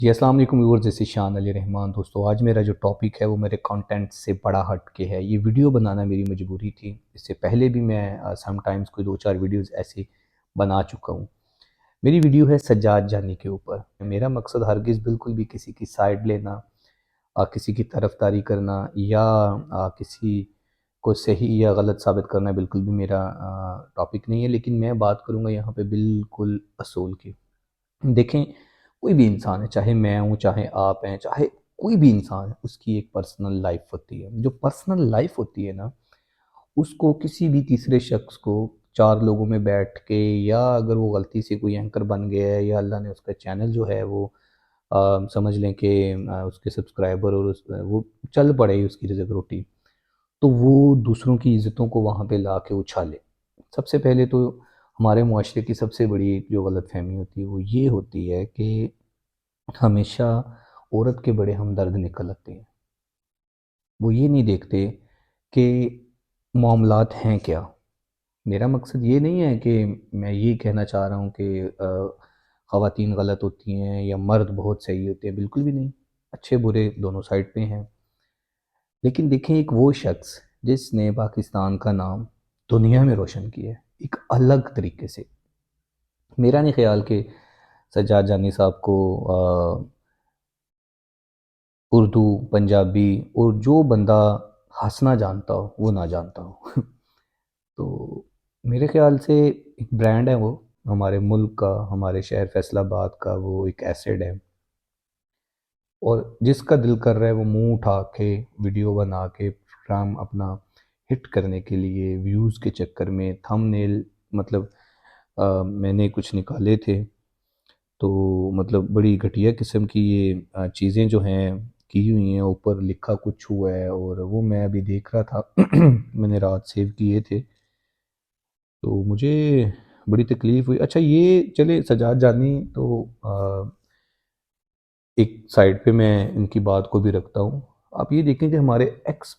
جی السلام علیکم ویورز، جیسے شان علی رحمان دوستو، آج میرا جو ٹاپک ہے وہ میرے کانٹینٹ سے بڑا ہٹ کے ہے۔ یہ ویڈیو بنانا میری مجبوری تھی۔ اس سے پہلے بھی میں سم ٹائمز کوئی 2-4 ویڈیوز ایسے بنا چکا ہوں۔ میری ویڈیو ہے سجاد جانی کے اوپر۔ میرا مقصد ہرگز بالکل بھی کسی کی سائیڈ لینا، کسی کی طرفداری کرنا یا کسی کو صحیح یا غلط ثابت کرنا بالکل بھی میرا ٹاپک نہیں ہے، لیکن میں بات کروں گا یہاں پہ بالکل اصول کی۔ دیکھیں، کوئی بھی انسان ہے، چاہے میں ہوں، چاہے آپ ہیں، چاہے کوئی بھی انسان ہے، اس کی ایک پرسنل لائف ہوتی ہے۔ جو پرسنل لائف ہوتی ہے نا، اس کو کسی بھی تیسرے شخص کو 4 لوگوں میں بیٹھ کے، یا اگر وہ غلطی سے کوئی اینکر بن گیا ہے یا اللہ نے اس کا چینل جو ہے وہ سمجھ لیں کہ اس کے سبسکرائبر اور وہ چل پڑے اس کی رزق روٹی، تو وہ دوسروں کی عزتوں کو وہاں پہ لا کے اچھالے۔ سب سے پہلے تو ہمارے معاشرے کی سب سے بڑی جو غلط فہمی ہوتی ہے وہ یہ ہوتی ہے کہ ہمیشہ عورت کے بڑے ہمدرد نکل آتے ہیں۔ وہ یہ نہیں دیکھتے کہ معاملات ہیں کیا۔ میرا مقصد یہ نہیں ہے کہ میں یہ کہنا چاہ رہا ہوں کہ خواتین غلط ہوتی ہیں یا مرد بہت صحیح ہوتے ہیں، بالکل بھی نہیں۔ اچھے برے دونوں سائڈ پہ ہیں۔ لیکن دیکھیں، ایک وہ شخص جس نے پاکستان کا نام دنیا میں روشن کیا ہے ایک الگ طریقے سے، میرا نہیں خیال کہ سجاد جانی صاحب کو اردو، پنجابی اور جو بندہ ہنسنا جانتا ہو وہ نہ جانتا ہو۔ تو میرے خیال سے ایک برانڈ ہے وہ، ہمارے ملک کا، ہمارے شہر فیصل آباد کا وہ ایک ایسیڈ ہے، اور جس کا دل کر رہا ہے وہ منہ اٹھا کے ویڈیو بنا کے پروگرام اپنا ہٹ کرنے کے لیے ویوز کے چکر میں تھم نیل، مطلب میں نے کچھ نکالے تھے، تو مطلب بڑی گھٹیا قسم کی یہ چیزیں جو ہیں کی ہوئی ہیں، اوپر لکھا کچھ ہوا ہے، اور وہ میں ابھی دیکھ رہا تھا میں نے رات سیو کیے تھے، تو مجھے بڑی تکلیف ہوئی۔ اچھا یہ چلے سجاد جانی تو ایک سائڈ پہ میں ان کی بات کو بھی رکھتا ہوں۔ آپ یہ دیکھیں کہ ہمارے ex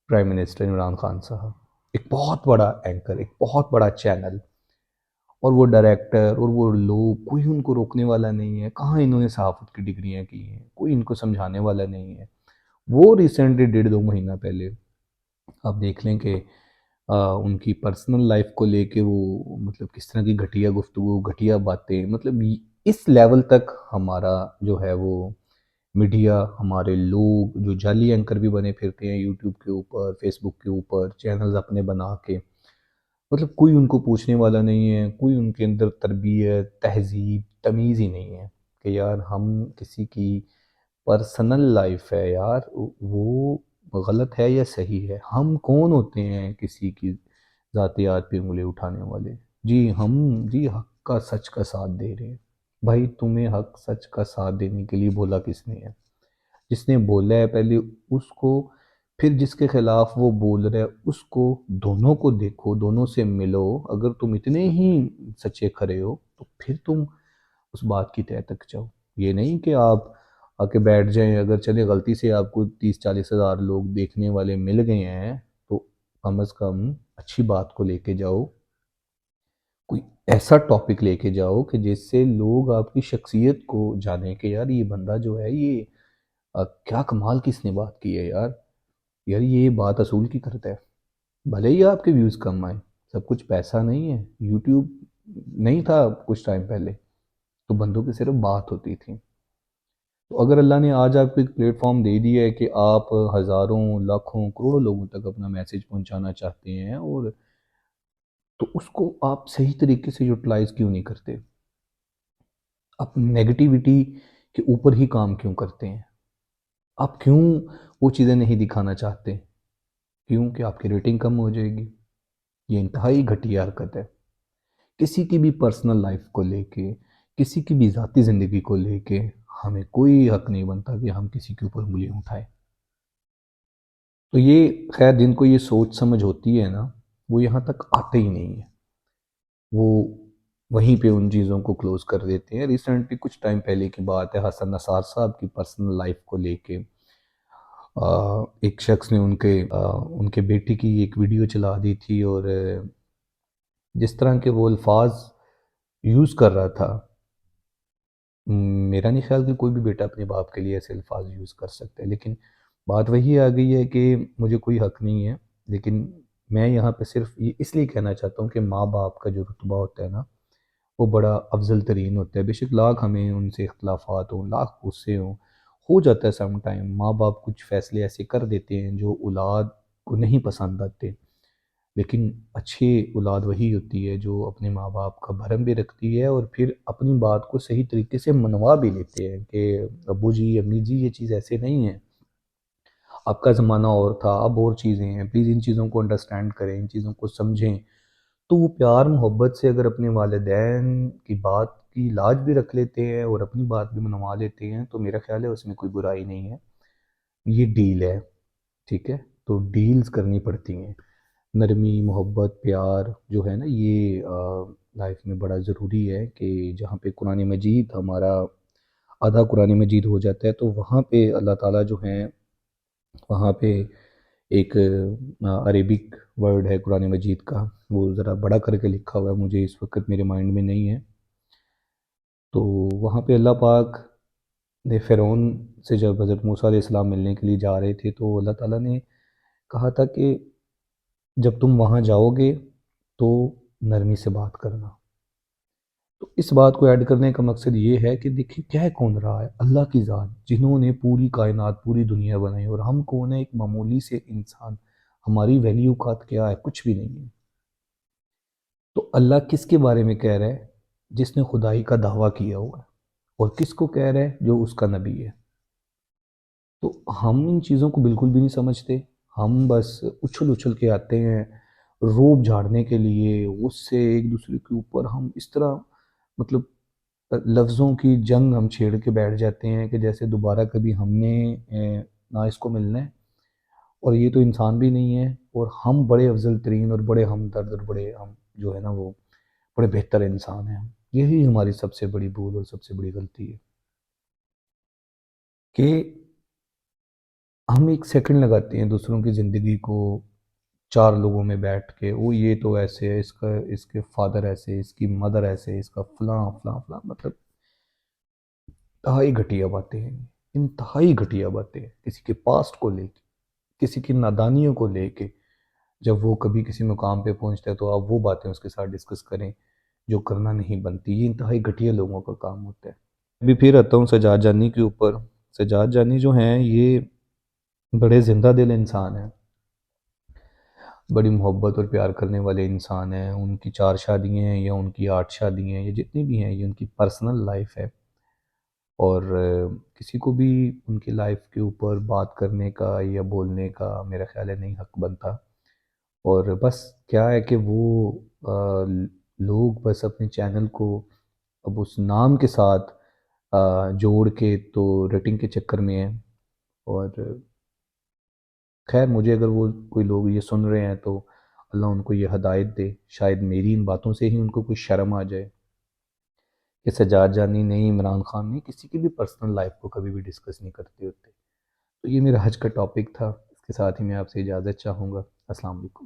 prime minister Imran Khan صاحب، ایک بہت بڑا اینکر، ایک بہت بڑا چینل، اور وہ ڈائریکٹر اور وہ لوگ، کوئی ان کو روکنے والا نہیں ہے۔ کہاں انہوں نے صحافت کی ڈگریاں کی ہیں، کوئی ان کو سمجھانے والا نہیں ہے۔ وہ ریسنٹلی 1.5-2 مہینہ پہلے آپ دیکھ لیں کہ ان کی پرسنل لائف کو لے کے وہ مطلب کس طرح کی گھٹیا گفتگو، گھٹیا باتیں، مطلب اس لیول تک ہمارا جو ہے وہ میڈیا، ہمارے لوگ جو جعلی اینکر بھی بنے پھرتے ہیں یوٹیوب کے اوپر، فیس بک کے اوپر چینلز اپنے بنا کے، مطلب کوئی ان کو پوچھنے والا نہیں ہے، کوئی ان کے اندر تربیت، تہذیب، تمیز ہی نہیں ہے کہ یار ہم کسی کی پرسنل لائف ہے یار، وہ غلط ہے یا صحیح ہے؟ ہم کون ہوتے ہیں کسی کی ذاتیات پہ انگلی اٹھانے والے؟ جی حق کا، سچ کا ساتھ دے رہے ہیں۔ بھائی تمہیں حق سچ کا ساتھ دینے کے لیے بولا کس نے ہے؟ جس نے بولا ہے پہلے اس کو، پھر جس کے خلاف وہ بول رہا ہے اس کو، دونوں کو دیکھو، دونوں سے ملو۔ اگر تم اتنے ہی سچے کھرے ہو تو پھر تم اس بات کی تہہ تک جاؤ۔ یہ نہیں کہ آپ آ کے بیٹھ جائیں۔ اگر چلے غلطی سے آپ کو 30-40 ہزار لوگ دیکھنے والے مل گئے ہیں تو کم از کم اچھی بات کو لے کے جاؤ، کوئی ایسا ٹاپک لے کے جاؤ کہ جس سے لوگ آپ کی شخصیت کو جانیں کہ یار یہ بندہ جو ہے یہ کیا کمال کی اس نے بات کی ہے یار، یہ بات اصول کی کرتا ہے۔ بھلے ہی آپ کے ویوز کم آئیں، سب کچھ پیسہ نہیں ہے۔ یوٹیوب نہیں تھا کچھ ٹائم پہلے تو بندوں کی صرف بات ہوتی تھی۔ تو اگر اللہ نے آج آپ کو ایک پلیٹ فارم دے دیا ہے کہ آپ ہزاروں، لاکھوں، کروڑوں لوگوں تک اپنا میسیج پہنچانا چاہتے ہیں، اور تو اس کو آپ صحیح طریقے سے یوٹیلائز کیوں نہیں کرتے؟ آپ نیگیٹیوٹی کے اوپر ہی کام کیوں کرتے ہیں؟ آپ کیوں وہ چیزیں نہیں دکھانا چاہتے؟ کیوں کہ آپ کی ریٹنگ کم ہو جائے گی؟ یہ انتہائی گھٹیا حرکت ہے۔ کسی کی بھی پرسنل لائف کو لے کے، کسی کی بھی ذاتی زندگی کو لے کے ہمیں کوئی حق نہیں بنتا کہ ہم کسی کے اوپر انگلیاں اٹھائیں۔ تو یہ خیر جن کو یہ سوچ سمجھ ہوتی ہے نا، وہ یہاں تک آتے ہی نہیں ہیں، وہ وہیں پہ ان چیزوں کو کلوز کر دیتے ہیں۔ ریسنٹلی کچھ ٹائم پہلے کی بات ہے، حسن نثار صاحب کی پرسنل لائف کو لے کے ایک شخص نے ان کے بیٹی کی ایک ویڈیو چلا دی تھی، اور جس طرح کے وہ الفاظ یوز کر رہا تھا میرا نہیں خیال کہ کوئی بھی بیٹا اپنے باپ کے لیے ایسے الفاظ یوز کر سکتا ہے، لیکن بات وہی آ گئی ہے کہ مجھے کوئی حق نہیں ہے، لیکن میں یہاں پہ صرف یہ اس لیے کہنا چاہتا ہوں کہ ماں باپ کا جو رتبہ ہوتا ہے نا، وہ بڑا افضل ترین ہوتا ہے۔ بے شک لاکھ ہمیں ان سے اختلافات ہوں، لاکھ غصے ہوں، ہو جاتا ہے سم ٹائم، ماں باپ کچھ فیصلے ایسے کر دیتے ہیں جو اولاد کو نہیں پسند آتے، لیکن اچھی اولاد وہی ہوتی ہے جو اپنے ماں باپ کا بھرم بھی رکھتی ہے اور پھر اپنی بات کو صحیح طریقے سے منوا بھی لیتے ہیں کہ ابو جی امی جی یہ چیز ایسے نہیں ہے، آپ کا زمانہ اور تھا، اب اور چیزیں ہیں، پلیز ان چیزوں کو انڈرسٹینڈ کریں، ان چیزوں کو سمجھیں۔ تو وہ پیار محبت سے اگر اپنے والدین کی بات کی لاج بھی رکھ لیتے ہیں اور اپنی بات بھی منوا لیتے ہیں تو میرا خیال ہے اس میں کوئی برائی نہیں ہے، یہ ڈیل ہے، ٹھیک ہے؟ تو ڈیلز کرنی پڑتی ہیں، نرمی محبت پیار جو ہے نا یہ لائف میں بڑا ضروری ہے کہ جہاں پہ قرآن مجید ہمارا آدھا قرآن مجید ہو جاتا ہے تو وہاں پہ اللہ تعالیٰ جو ہیں وہاں پہ ایک عربک ورڈ ہے قرآن مجید کا، وہ ذرا بڑا کر کے لکھا ہوا ہے، مجھے اس وقت میرے مائنڈ میں نہیں ہے، تو وہاں پہ اللہ پاک نے فرعون سے جب حضرت موسیٰ علیہ السلام ملنے کے لیے جا رہے تھے تو اللہ تعالیٰ نے کہا تھا کہ جب تم وہاں جاؤ گے تو نرمی سے بات کرنا۔ تو اس بات کو ایڈ کرنے کا مقصد یہ ہے کہ دیکھیں کہہ کون رہا ہے، اللہ کی ذات جنہوں نے پوری کائنات پوری دنیا بنائی، اور ہم کون ہے، ایک معمولی سے انسان، ہماری ویلیو کات کیا ہے، کچھ بھی نہیں ہے۔ تو اللہ کس کے بارے میں کہہ رہا ہے؟ جس نے خدائی کا دعویٰ کیا ہوا ہے، اور کس کو کہہ رہا ہے؟ جو اس کا نبی ہے۔ تو ہم ان چیزوں کو بالکل بھی نہیں سمجھتے، ہم بس اچھل اچھل کے آتے ہیں روب جھاڑنے کے لیے، غصے ایک دوسرے کے اوپر ہم اس طرح مطلب لفظوں کی جنگ ہم چھیڑ کے بیٹھ جاتے ہیں کہ جیسے دوبارہ کبھی ہم نے نہ اس کو ملنا ہے، اور یہ تو انسان بھی نہیں ہے، اور ہم بڑے افضل ترین اور بڑے ہمدرد اور بڑے ہم جو ہے نا وہ بڑے بہتر انسان ہیں۔ یہی ہماری سب سے بڑی بھول اور سب سے بڑی غلطی ہے کہ ہم ایک سیکنڈ لگاتے ہیں دوسروں کی زندگی کو چار لوگوں میں بیٹھ کے، وہ یہ تو ایسے ہے، اس کے فادر ایسے، اس کی مدر ایسے، اس کا فلاں فلاں فلاں، مطلب انتہائی گھٹیا باتیں ہیں، انتہائی گھٹیا باتیں ہیں، کسی کے پاسٹ کو لے کے، کسی کی نادانیوں کو لے کے، جب وہ کبھی کسی مقام پہ پہنچتا ہے تو آپ وہ باتیں اس کے ساتھ ڈسکس کریں جو کرنا نہیں بنتی، یہ انتہائی گھٹیا لوگوں کا کام ہوتا ہے۔ ابھی پھر آتا ہوں سجاد جانی کے اوپر۔ سجاد جانی جو ہیں یہ بڑے زندہ دل انسان ہیں، بڑی محبت اور پیار کرنے والے انسان ہیں، ان کی 4 شادیاں ہیں یا ان کی 8 شادیاں ہیں یا جتنی بھی ہیں، یہ ان کی پرسنل لائف ہے، اور کسی کو بھی ان کی لائف کے اوپر بات کرنے کا یا بولنے کا میرا خیال ہے نہیں حق بنتا، اور بس کیا ہے کہ وہ آ، لوگ بس اپنے چینل کو اب اس نام کے ساتھ جوڑ کے تو ریٹنگ کے چکر میں ہیں، اور خیر مجھے اگر وہ کوئی لوگ یہ سن رہے ہیں تو اللہ ان کو یہ ہدایت دے، شاید میری ان باتوں سے ہی ان کو کوئی شرم آ جائے کہ سجاد جانی نہیں، عمران خان نہیں، کسی کی بھی پرسنل لائف کو کبھی بھی ڈسکس نہیں کرتے ہوتے۔ تو یہ میرا حج کا ٹاپک تھا، اس کے ساتھ ہی میں آپ سے اجازت چاہوں گا۔ السلام علیکم۔